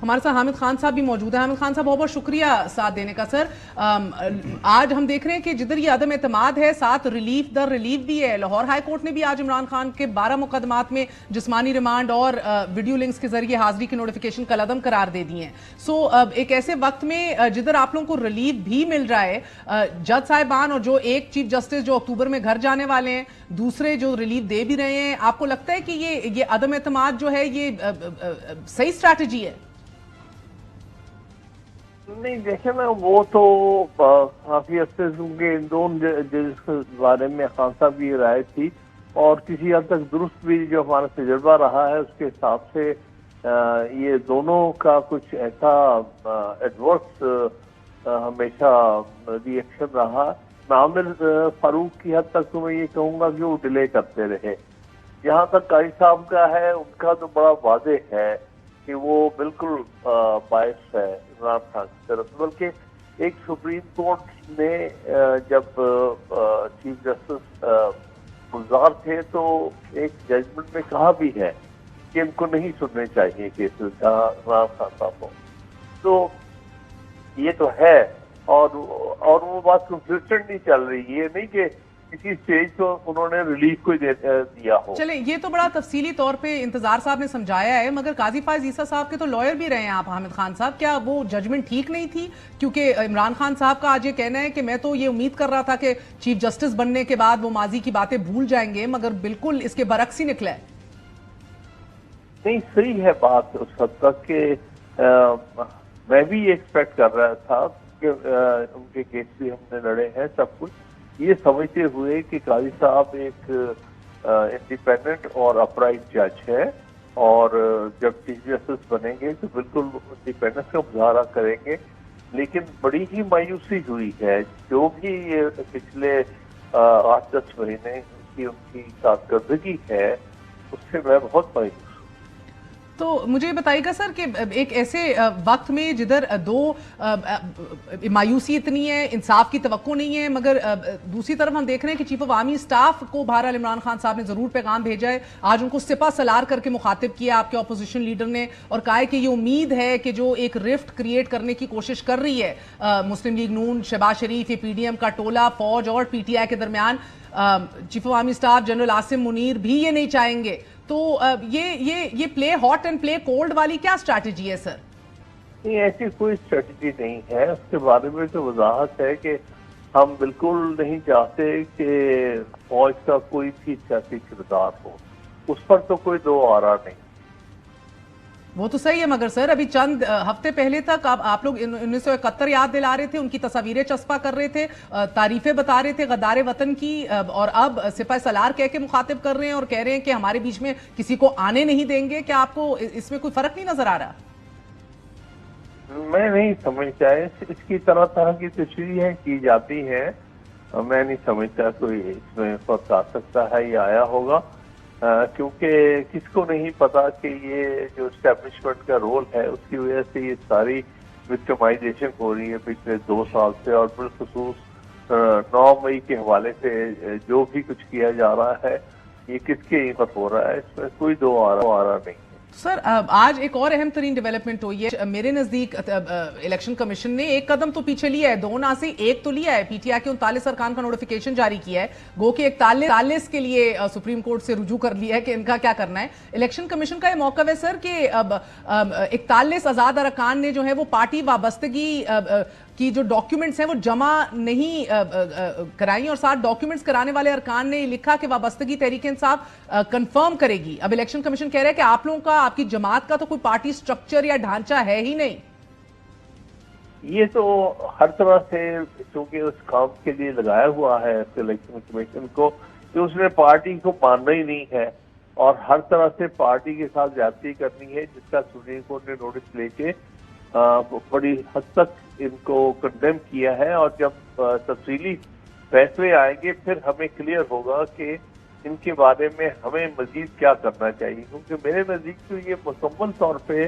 ہمارے ساتھ حامد خان صاحب بھی موجود ہیں. حامد خان صاحب بہت بہت شکریہ ساتھ دینے کا. سر آج ہم دیکھ رہے ہیں کہ جدھر یہ عدم اعتماد ہے ساتھ ریلیف در ریلیف بھی ہے. لاہور ہائی کورٹ نے بھی آج عمران خان کے 12 مقدمات میں جسمانی ریمانڈ اور ویڈیو لنکس کے ذریعے حاضری کی نوٹیفیکیشن کالعدم قرار دے دی ہیں. سو ایک ایسے وقت میں جدھر آپ لوگوں کو ریلیف بھی مل رہا ہے, جج صاحبان اور جو ایک چیف جسٹس جو اکتوبر میں گھر جانے والے ہیں, دوسرے جو ریلیف دے بھی رہے ہیں, آپ کو لگتا ہے کہ یہ عدم اعتماد جو ہے یہ صحیح اسٹریٹجی ہے؟ نہیں دیکھیں نا, وہ تو کافی عرصے سے ان دونوں ججز کے بارے میں خان صاحب کی رائے تھی, اور کسی حد تک درست بھی جو ہمارا تجربہ رہا ہے اس کے حساب سے یہ دونوں کا کچھ ایسا ایڈورس ہمیشہ ری ایکشن رہا. میں عامر فاروق کی حد تک تو میں یہ کہوں گا کہ وہ ڈیلے کرتے رہے. جہاں تک قاضی صاحب کا ہے, ان کا تو بڑا واضح ہے کہ وہ بالکل باعث ہے عمران خان کی طرف. بلکہ ایک سپریم کورٹ نے جب چیف جسٹس گلزار تھے تو ایک ججمنٹ میں کہا بھی ہے کہ ان کو نہیں سننے چاہیے کیسز عمران خان صاحب کو. تو یہ تو ہے, اور وہ بات کنسسٹنٹ نہیں چل رہی. یہ نہیں کہ کسی سٹیج کو انہوں نے ریلیف کو دیا ہو. چلیں یہ تو بڑا تفصیلی طور پہ انتظار صاحب نے سمجھایا ہے, مگر قاضی فائز عیسیٰ صاحب کے تو لائر بھی رہے ہیں آپ حامد خان صاحب. کیا وہ ججمنٹ ٹھیک نہیں تھی؟ کیونکہ عمران خان صاحب کا آج یہ کہنا ہے کہ میں تو یہ امید کر رہا تھا کہ چیف جسٹس بننے کے بعد وہ ماضی کی باتیں بھول جائیں گے, مگر بالکل اس کے برعکس ہی نکلا ہے. نہیں صحیح ہے بات اس حد تک کہ میں بھی یہ ایکسپیکٹ کر رہا تھا کہ ان کے کیس بھی ہم نے لڑے ہیں سب کچھ یہ سمجھتے ہوئے کہ قاضی صاحب ایک انڈیپینڈنٹ اور اپرائٹ جج ہے, اور جب چیف جسٹس بنیں گے تو بالکل انڈیپینڈنس کا مظاہرہ کریں گے. لیکن بڑی ہی مایوسی ہوئی ہے جو بھی پچھلے 8-10 مہینے کی ان کی کارکردگی ہے, اس سے میں بہت مایوس ہوں. تو مجھے بتائیے گا سر کہ ایک ایسے وقت میں جدھر دو مایوسی اتنی ہے, انصاف کی توقع نہیں ہے, مگر دوسری طرف ہم دیکھ رہے ہیں کہ چیف آف آرمی اسٹاف کو بہرحال عمران خان صاحب نے ضرور پیغام بھیجا ہے. آج ان کو سپہ سالار کر کے مخاطب کیا آپ کے اپوزیشن لیڈر نے, اور کہا ہے کہ یہ امید ہے کہ جو ایک رفٹ کریٹ کرنے کی کوشش کر رہی ہے مسلم لیگ نون, شہباز شریف, یہ پی ڈی ایم کا ٹولہ, فوج اور پی ٹی آئی کے درمیان, chief of army staff general Asim Munir بھی یہ نہیں چاہیں گے. تو یہ پلے ہاٹ اینڈ پلے کولڈ والی کیا اسٹریٹجی ہے سر؟ نہیں ایسی کوئی اسٹریٹجی نہیں ہے. اس کے بارے میں تو وضاحت ہے کہ ہم بالکل نہیں چاہتے کہ فوج کا کوئی بھی سیاسی کردار ہو, اس پر تو کوئی دو آرا نہیں. وہ تو صحیح ہے, مگر سر ابھی چند ہفتے پہلے تک آپ لوگ 1971 یاد دلا رہے تھے, ان کی تصاویریں چسپاں کر رہے تھے, تعریفیں بتا رہے تھے غدار وطن کی, اور اب سپہ سالار کہہ کے مخاطب کر رہے ہیں اور کہہ رہے ہیں کہ ہمارے بیچ میں کسی کو آنے نہیں دیں گے. کیا آپ کو اس میں کوئی فرق نہیں نظر آ رہا؟ میں نہیں سمجھتا ہے, اس کی طرح طرح کی تشریحیں کی جاتی ہیں, میں نہیں سمجھتا کوئی اس میں فرق آ سکتا ہے یا آیا ہوگا, کیونکہ کس کو نہیں پتا کہ یہ جو اسٹیبلشمنٹ کا رول ہے اس کی وجہ سے یہ ساری وکٹمائزیشن ہو رہی ہے پچھلے 2 سال سے, اور بالخصوص 9 مئی کے حوالے سے جو بھی کچھ کیا جا رہا ہے یہ کس کے اوپر ہو رہا ہے, اس میں کوئی دو آرا نہیں ہے. سر آج ایک اور اہم ترین ڈیولپمنٹ ہوئی ہے. میرے نزدیک الیکشن کمیشن نے ایک قدم تو پیچھے لیا ہے, 2 نہ سے 1 تو لیا ہے. پی ٹی آئی کے 39 ارکان کا نوٹیفیکیشن جاری کیا ہے, گو کہ 41 کے لیے سپریم کورٹ سے رجوع کر لیا ہے کہ ان کا کیا کرنا ہے. الیکشن کمیشن کا یہ موقف ہے سر کہ 41 آزاد ارکان نے جو ہے وہ پارٹی وابستگی کی جو ڈاکیومنٹس ہیں وہ جمع نہیں کرائیں, اور ساتھ ڈاکیومنٹس کرانے والے ارکان نے لکھا کہ وابستگی تحریک انصاف کنفرم کرے گی. اب الیکشن کمیشن کہہ رہا ہے کہ آپ لوگوں کا, آپ کی جماعت کا تو کوئی پارٹی سٹرکچر یا ڈھانچہ ہے ہی نہیں. یہ تو ہر طرح سے چونکہ اس کام کے لیے لگایا ہوا ہے الیکشن کمیشن کو کہ اس نے پارٹی کو ماننا ہی نہیں ہے, اور ہر طرح سے پارٹی کے ساتھ زیادتی کرنی ہے, جس کا سپریم کورٹ نے نوٹس لے کے بڑی حد تک ان کو کنڈیم کیا ہے. اور جب تفصیلی فیصلے آئیں گے پھر ہمیں کلیئر ہوگا کہ ان کے بارے میں ہمیں مزید کیا کرنا چاہیے, کیونکہ میرے نزدیک تو یہ مکمل طور پہ